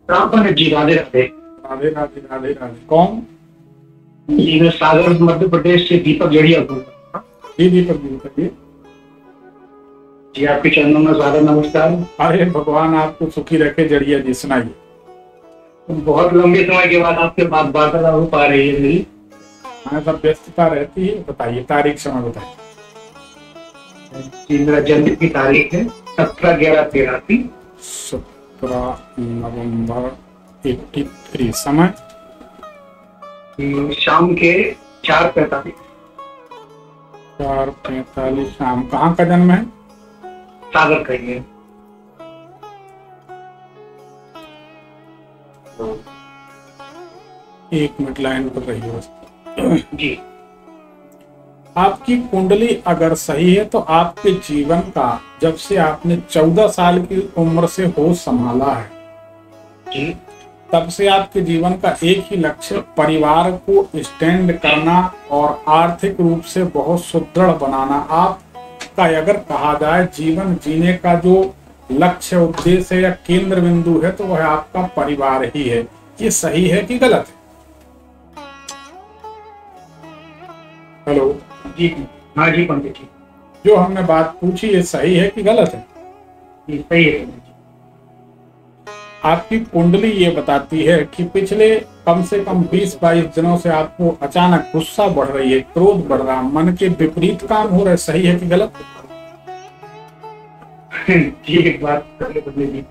राम पंडित जी, राधे राधे। राधे राधे राधे राधे। कौन? जी मैं सागर मध्य प्रदेश से दीपक जड़िया बोल रहा हूँ। जी दीपक जी बताइए। जी आपके चरणों में सादर नमस्कार। अरे भगवान आपको सुखी रखे। जड़िया जी सुनाइए। बहुत लंबे समय के बाद आपके पास वार्तालाप हो पा रही है मेरी। हमें सब व्यस्तता रहती है। बताइए तारीख समय बताइए। जी मेरा जन्म की तारीख है 17/11/83। 17 नवंबर 83। समय? शाम के 4:45। 4:45 शाम। कहाँ का जन्म है? सागर का ही है। एक मिनट लाइन पर रहिए बस। जी आपकी कुंडली अगर सही है तो आपके जीवन का, जब से आपने 14 साल की उम्र से होश संभाला है, जी तब से आपके जीवन का एक ही लक्ष्य परिवार को स्टैंड करना और आर्थिक रूप से बहुत सुदृढ़ बनाना। आपका अगर कहा जाए जीवन जीने का जो लक्ष्य, उद्देश्य या केंद्र बिंदु है, तो वह आपका परिवार ही है। ये सही है कि गलत है? हेलो जी। हाँ जी पंडित जी। जो हमने बात पूछी, ये सही है कि गलत है? जी सही है पंडित जी। आपकी कुंडली ये बताती है कि पिछले कम से कम 20-22 दिनों से आपको अचानक गुस्सा बढ़ रही है, क्रोध बढ़ रहा, मन के विपरीत काम हो रहे। सही है कि गलत? जी एक बात करिए पंडित जी।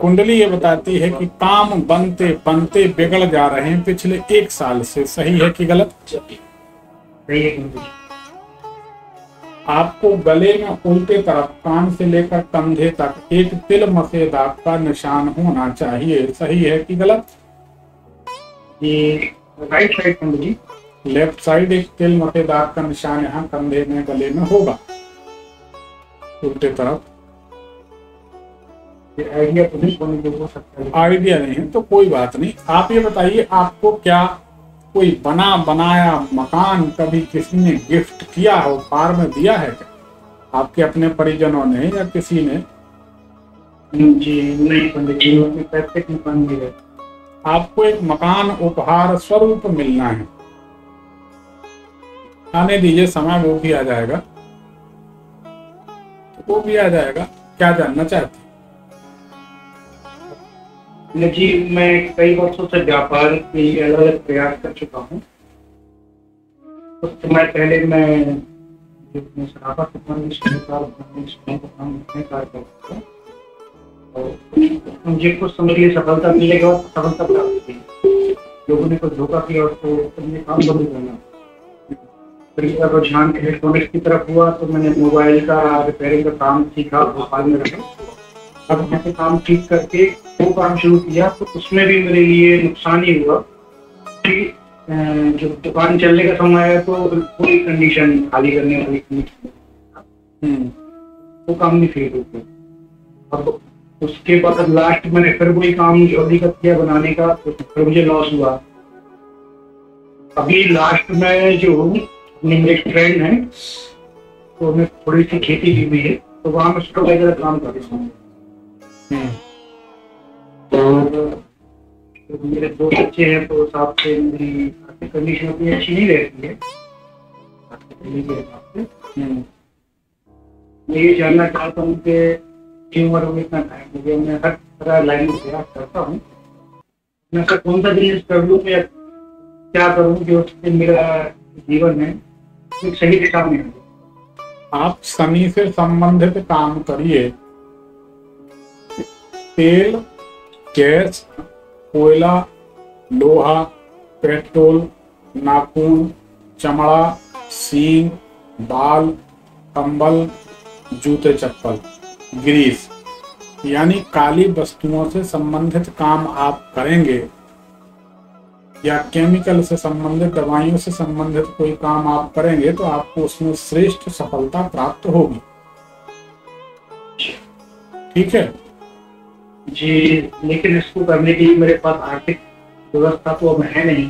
कुंडली ये बताती है कि काम बनते बनते बिगड़ जा रहे हैं पिछले 1 साल से। सही है कि गलत? सही है पंडित जी। आपको गले में उल्टे तरफ कान से लेकर कंधे तक एक तिल मसे दाग का निशान होना चाहिए। सही है कि गलत? जी राइट साइड पंडित जी। लेफ्ट साइड एक तिल मसे दाग का निशान यहाँ कंधे में, गले में होगा, उल्टे तरफ। आइडिया तो नहीं पंडित जी हो सकता है। आइडिया नहीं है तो कोई बात नहीं। आप ये बताइए, आपको क्या कोई बना बनाया मकान कभी किसी ने गिफ्ट किया हो, उपहार में दिया है क्या? आपके अपने परिजनों ने या किसी ने? जी नहीं पंडित जी, अपने पैसे की मकान नहीं है। आपको एक मकान उपहार स्वरूप मिलना है। आने दीजिए, समय वो भी आ जाएगा, तो वो भी आ जाएगा। क्या जानना चाहते हैं? जी मैं कई वर्षों से व्यापार की अलग अलग प्रयास कर चुका हूँ। कुछ समय पहले मैं जो अपने सराफा दुकान में काम कार्य करता था, और मुझे कुछ समय लिए सफलता मिलने के बाद सफलता प्राप्त हुई। लोगों ने कुछ धोखा किया, उसको अपने काम बंद करना। फिर मेरा रुझान इलेक्ट्रॉनिक्स की तरफ हुआ, तो मैंने मोबाइल का रिपेयरिंग का काम सीखा भोपाल में रहा। अब मैंने काम ठीक करके वो काम शुरू किया, तो उसमें भी मेरे लिए नुकसान ही हुआ कि जो दुकान चलने का समय आया तो पूरी कंडीशन खाली करने वाली कंडीशन, वो काम नहीं फिर होते। अब उसके बाद लास्ट मैंने फिर वही काम जो अभी का किया बनाने का, तो फिर मुझे लॉस हुआ। अभी लास्ट में जो मेरे एक फ्रेंड है, तो मैं थोड़ी सी खेती की हुई है, तो वहां मैं सुपरवाइजर का काम कर रहा हूँ। तो मेरे 2 बच्चे हैं, तो हिसाब से मेरी आर्थिक कंडीशन उतनी अच्छी नहीं रहती है। मैं ये जानना चाहता हूँ कि उम्र में इतना टाइम मुझे, मैं हर तरह लाइन में प्रयास करता हूँ, मैं ऐसा कौन सा बिजनेस कर लूँ या क्या करूँ जो उससे मेरा जीवन है एक सही दिशा में है। आप शनि से संबंधित काम करिए। तेल, गैस, कोयला, लोहा, पेट्रोल, नाखून, चमड़ा, सींग, बाल, कंबल, जूते चप्पल, ग्रीस यानी काली वस्तुओं से संबंधित काम आप करेंगे, या केमिकल से संबंधित, दवाइयों से संबंधित कोई काम आप करेंगे, तो आपको उसमें श्रेष्ठ सफलता प्राप्त होगी। ठीक है जी, लेकिन इसको करने के लिए मेरे पास आर्थिक व्यवस्था तो अब है नहीं।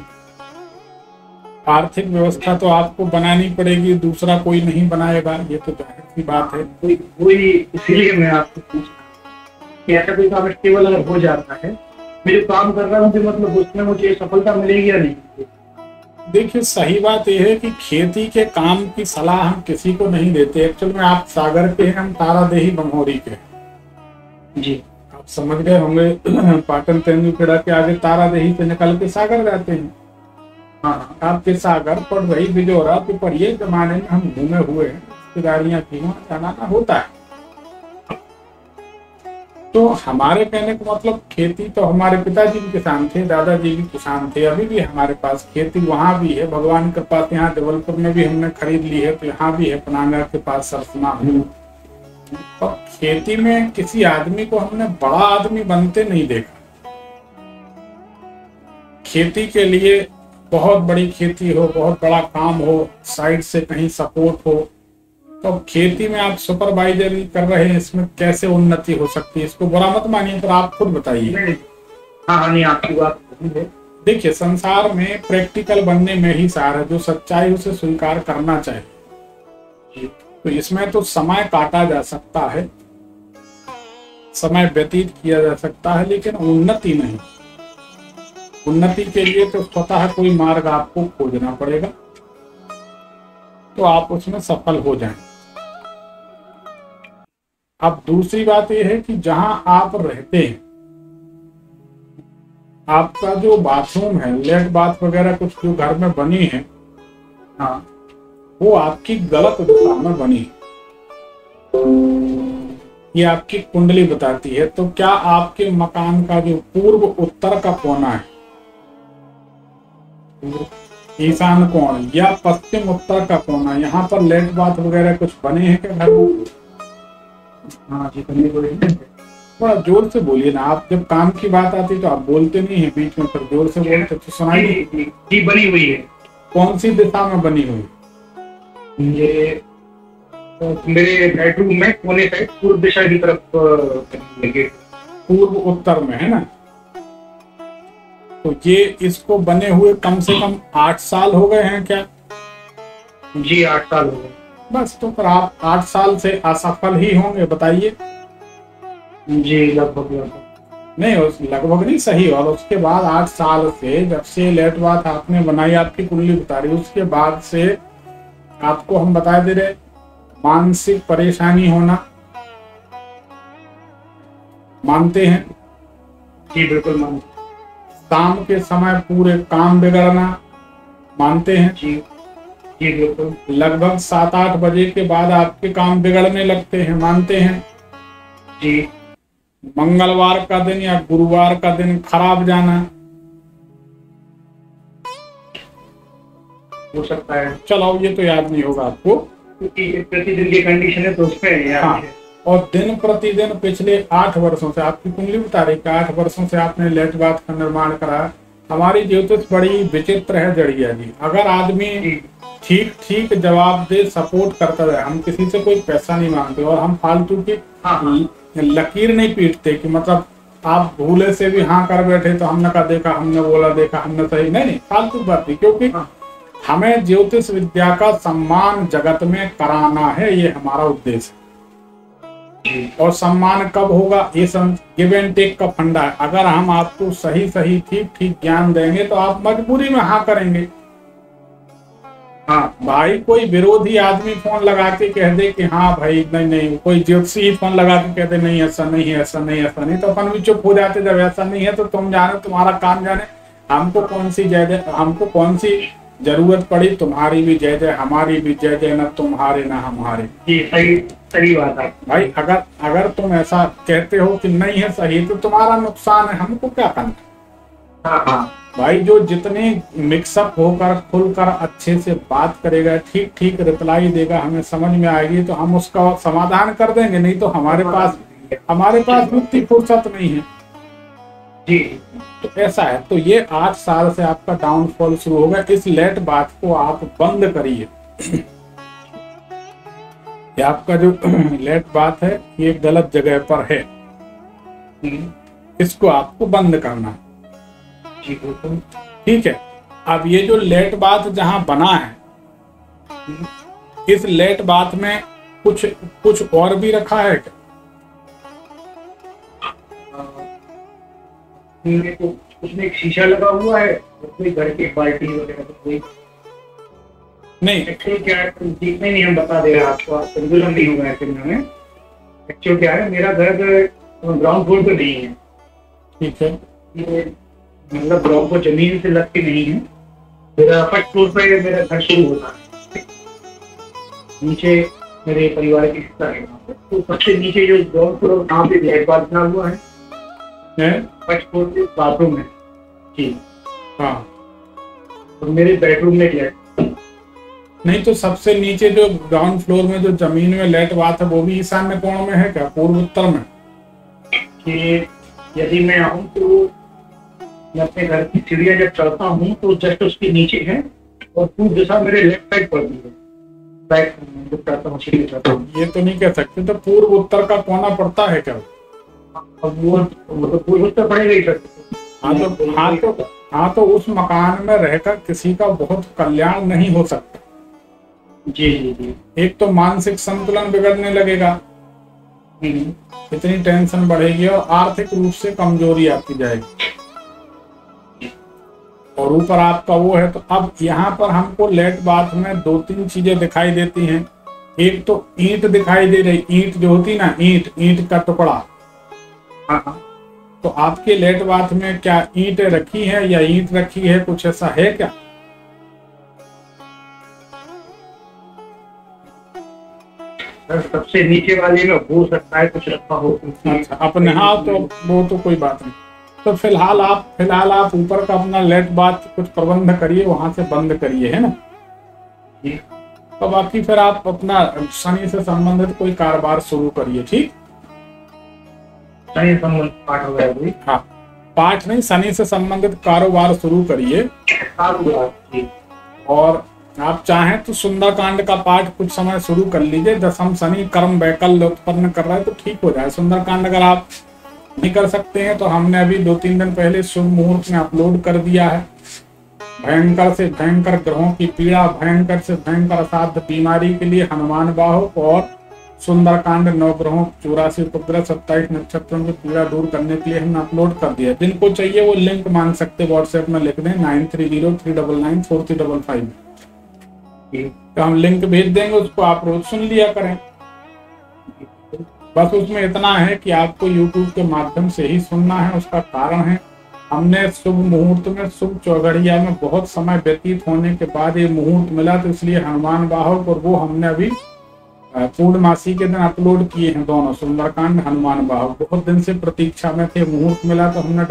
आर्थिक व्यवस्था तो आपको बनानी पड़ेगी, दूसरा कोई नहीं बनाएगा, ये तो जाहिर सी बात है। वही इसीलिए मैं आपको पूछ कि ऐसा कोई काम स्टेबल अगर हो जाता है, मैं जो काम कर रहा हूँ फिर मतलब उसमें मुझे सफलता मिलेगी या नहीं? देखिए, सही बात यह है कि खेती के काम की सलाह हम किसी को नहीं देते। एक्चुअल में आप सागर के हैं, हम तारादेही बंगोरी के हैं। जी आप समझ गए होंगे पाटन तेंदुलखेड़ा के आगे तारादेही से निकल के सागर जाते हैं। हाँ आपके सागर पड़वई बिजोरा पिपरिये जमाने में हम घूमे हुए हैं, रिश्तेदारियां थी, वहाँ जाना ना होता है। तो हमारे कहने का मतलब, खेती तो हमारे पिताजी भी किसान थे, दादाजी भी किसान थे, अभी भी हमारे पास खेती वहाँ भी है, भगवान के पास। यहाँ जबलपुर में भी हमने खरीद ली है, तो यहाँ भी है पनांगा के पास सरसना। और खेती में किसी आदमी को हमने बड़ा आदमी बनते नहीं देखा। खेती के लिए बहुत बड़ी खेती हो, बहुत बड़ा काम हो, साइड से कहीं सपोर्ट हो, तो खेती में आप सुपरवाइजरी कर रहे हैं, इसमें कैसे उन्नति हो सकती है? इसको बुरा मत मानिए, पर आप खुद बताइए। हाँ, नहीं आपकी बात सही है। देखिए, संसार में प्रैक्टिकल बनने में ही सार है, जो सच्चाई उसे स्वीकार करना चाहिए। तो इसमें तो समय काटा जा सकता है, समय व्यतीत किया जा सकता है, लेकिन उन्नति नहीं। उन्नति के लिए तो स्वतः कोई मार्ग आपको खोजना पड़ेगा, तो आप उसमें सफल हो जाएं। अब दूसरी बात यह है कि जहां आप रहते हैं, आपका जो बाथरूम है, लेट बाथ वगैरह कुछ जो घर में बनी है, हाँ, वो आपकी गलत दिशा में बनी है, ये आपकी कुंडली बताती है। तो क्या आपके मकान का जो पूर्व उत्तर का कोना है, ईशान कोण या पश्चिम उत्तर का कोना, यहाँ पर लेट बाथ वगैरह कुछ बने हैं क्या घर में? हाँ जी, बनी हुई है। थोड़ा जोर से बोलिए ना, आप जब काम की बात आती तो आप बोलते नहीं है बीच में, फिर जोर से बोलते तो सुनाई। जी, बनी हुई है। कौन सी दिशा में बनी हुई? ये मेरे बेडरूम में कोने साइड पूर्व दिशा की तरफ लगे, पूर्व उत्तर में है ना। तो ये इसको बने हुए कम से कम 8 साल हो गए हैं क्या? जी, 8 साल हो गए। बस, तो फिर आप 8 साल से असफल ही होंगे, बताइए। जी, लगभग नहीं, उस लगभग नहीं, सही। और उसके बाद 8 साल से, जब से लेट बात आपने बनाई, आपकी कुंडली बता रही, उसके बाद से आपको हम बता दे रहे, मानसिक परेशानी होना, मानते हैं? जी, बिल्कुल मानते। शाम के समय पूरे काम बिगड़ना, मानते हैं? जी जी, बिल्कुल। लगभग 7-8 बजे के बाद आपके काम बिगड़ने लगते हैं, मानते हैं? जी। मंगलवार का दिन या गुरुवार का दिन खराब जाना, हो सकता है। चलो ये तो याद नहीं होगा आपको, क्योंकि प्रतिदिन की कंडीशन है तो उसमें याद हाँ। है। और दिन प्रतिदिन पिछले 8 वर्षों से, आपकी कुंडली बता रही है 8 वर्षों से आपने लेट बाथ का निर्माण करा। हमारी ज्योतिष बड़ी विचित्र है जड़िया जी। अगर आदमी ठीक ठीक जवाब दे, सपोर्ट करता है, हम किसी से कोई पैसा नहीं मांगते और हम फालतू की लकीर नहीं पीटते कि मतलब आप भूले से भी हाँ कर बैठे तो हमने कहा देखा, हमने बोला देखा, हमने सही नहीं, फालतू बात नहीं। क्योंकि हमें ज्योतिष विद्या का सम्मान जगत में कराना है, ये हमारा उद्देश्य है। और सम्मान कब होगा? ये गिव एंड टेक का फंडा है। अगर हम आपको सही सही ठीक ठीक ज्ञान देंगे तो आप मजबूरी में हाँ करेंगे। हाँ भाई, कोई विरोधी आदमी फोन लगा के कह दे कि हाँ भाई नहीं नहीं, कोई ज्योतिषी ही फोन लगा के कह दे नहीं ऐसा नहीं है, ऐसा नहीं, ऐसा नहीं, तो अपन भी चुप हो जाते। जब ऐसा नहीं है तो तुम जाने, तुम्हारा काम जाने, हमको कौन सी जय जय, हमको कौन सी जरूरत पड़ी? तुम्हारी भी जय जय, हमारी भी जय जय, न तुम्हारे न हमारे। जी, सही सही बात है भाई। अगर तुम ऐसा कहते हो कि नहीं है सही, तो तुम्हारा नुकसान है, हमको क्या करना? हाँ हाँ भाई, जो जितने मिक्सअप होकर खुलकर अच्छे से बात करेगा, ठीक ठीक रिप्लाई देगा, हमें समझ में आएगी तो हम उसका समाधान कर देंगे। नहीं तो हमारे पास उतनी फुर्सत नहीं है जी। तो ऐसा है। तो ये 8 साल से आपका डाउनफॉल शुरू होगा। इस लेट बात को आप बंद करिए। ये आपका जो लेट बात है, ये गलत जगह पर है, इसको आपको बंद करना है। जी बिल्कुल ठीक है। अब ये जो लेट बात जहां बना है, इस लेट बात में कुछ और भी रखा है क्या? मेरे को उसमें एक शीशा लगा हुआ है और कोई घर की बाल्टी वगैरह तो कोई नहीं। एक्चुअली क्या है, देखने नहीं हम बता दे रहे हैं आपको, आप कंफ्यूजन नहीं होगा ऐसे में। एक्चुअली क्या है, मेरा घर ग्राउंड फ्लोर पे नहीं है। ठीक है। ये मतलब ग्राउंड को जमीन से लग के नहीं है। मेरा फर्स्ट फ्लोर पे मेरा घर शुरू होता है, नीचे मेरे परिवार की हिस्सा है वहाँ पे। तो सबसे नीचे जो ग्राउंड फ्लोर वहाँ पे फ्लैट बाथ बना हुआ है, फर्स्ट फ्लोर पे बाथरूम है जी। हाँ, और मेरे बेडरूम में फ्लैट। नहीं तो सबसे नीचे जो ग्राउंड फ्लोर में जो जमीन में लेट बात है वो भी ईशान्य कोण में है क्या, पूर्व उत्तर में? कि यदि मैं आऊँ तो मैं अपने घर की सीढ़ियाँ जब चढ़ता हूँ तो जस्ट उसके नीचे है और पूर्व दिशा मेरे लेफ्ट साइड पड़ती है। राइट जब चढ़ता हूँ, सीढ़ी चढ़ता हूँ। ये तो नहीं कह सकते, तो पूर्व उत्तर का कोना पड़ता है क्या? अब वो तो पूर्व उत्तर पड़ेगा ही सर। हाँ तो उस मकान में रहकर किसी का बहुत कल्याण नहीं हो सकता। जी जी जी। एक तो मानसिक संतुलन बिगड़ने लगेगा, इतनी टेंशन बढ़ेगी और आर्थिक रूप से कमजोरी आती जाएगी। और ऊपर आपका वो है, तो अब यहाँ पर हमको लेट बाथ में दो तीन चीजें दिखाई देती हैं। एक तो ईंट दिखाई दे रही, ईंट जो होती ना, ईंट का टुकड़ा। हाँ। तो आपके लेट बाथ में क्या ईंट रखी है या ईंट रखी है, कुछ ऐसा है क्या? सबसे नीचे वाले में हो सकता है कुछ रखा हो। अच्छा, अपने हाँ, तो वो तो कोई बात नहीं। तो फिलहाल आप ऊपर का अपना लेट बाथ कुछ प्रबंध करिए, वहां से बंद करिए, है ना। तो बाकी फिर आप अपना शनि से संबंधित कोई कारोबार शुरू करिए, ठीक। शनि संबंधित पाठ हो गया। हाँ, पाठ नहीं, शनि से संबंधित कारोबार शुरू करिए। और आप चाहें तो सुंदरकांड का पाठ कुछ समय शुरू कर लीजिए। दशम शनि कर्म वैकल्य उत्पन्न कर रहा है तो ठीक हो जाए। सुंदरकांड अगर आप नहीं कर सकते हैं तो हमने अभी 2-3 दिन पहले शुभ मुहूर्त में अपलोड कर दिया है। भयंकर से भयंकर ग्रहों की पीड़ा, भयंकर से भयंकर असाध्य बीमारी के लिए हनुमान बाहुक और सुंदरकांड 9 ग्रहों 84 उपग्रह 27 नक्षत्रों की पीड़ा दूर करने के लिए हमने अपलोड कर दिया। जिनको चाहिए वो लिंक मांग सकते, व्हाट्सएप में लिख दें 9303994355। तो हम लिंक भेज देंगे, उसको आप रोज सुन लिया करें। बस उसमें इतना है कि आपको YouTube के माध्यम से ही सुनना है। उसका कारण है, हमने शुभ मुहूर्त में, शुभ चौघड़िया में बहुत समय व्यतीत होने के बाद ये मुहूर्त मिला, तो इसलिए हनुमान बाहुक और वो हमने अभी पूर्णमासी के दिन अपलोड किए हैं दोनों, सुंदरकांड हनुमान बाहुक। बहुत दिन से प्रतीक्षा में थे, मुहूर्त मिला तो हमने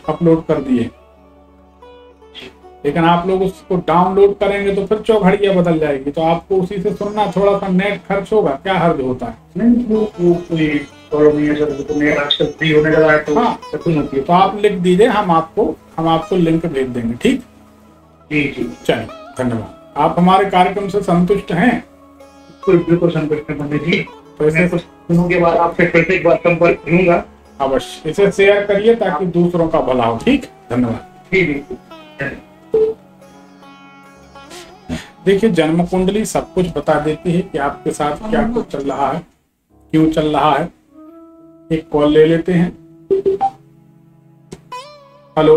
अपलोड कर दिए। लेकिन आप लोग उसको डाउनलोड करेंगे तो फिर चौघड़िया बदल जाएगी, तो आपको उसी से सुनना। थोड़ा सा नेट खर्च होगा, क्या हर्ज होता है? नहीं, वो कोई प्रॉब्लम नहीं है सर। तो मैं आजकल फ्री होने लगा है तो हाँ, तो आप लिख दीजिए, हम आपको लिंक भेज देंगे, ठीक। जी जी, चलिए, धन्यवाद। आप हमारे कार्यक्रम से संतुष्ट हैं? बिल्कुल संतुष्ट हैं पंडित जी। तो मैं कुछ दिनों के बाद आपसे फिर से एक बार संपर्क करूंगा। अवश्य इसे शेयर करिए ताकि दूसरों का भला हो, ठीक। धन्यवाद। ठीक। देखिए, जन्म कुंडली सब कुछ बता देती है कि आपके साथ क्या कुछ चल रहा है, क्यों चल रहा है। एक कॉल ले लेते हैं। हेलो।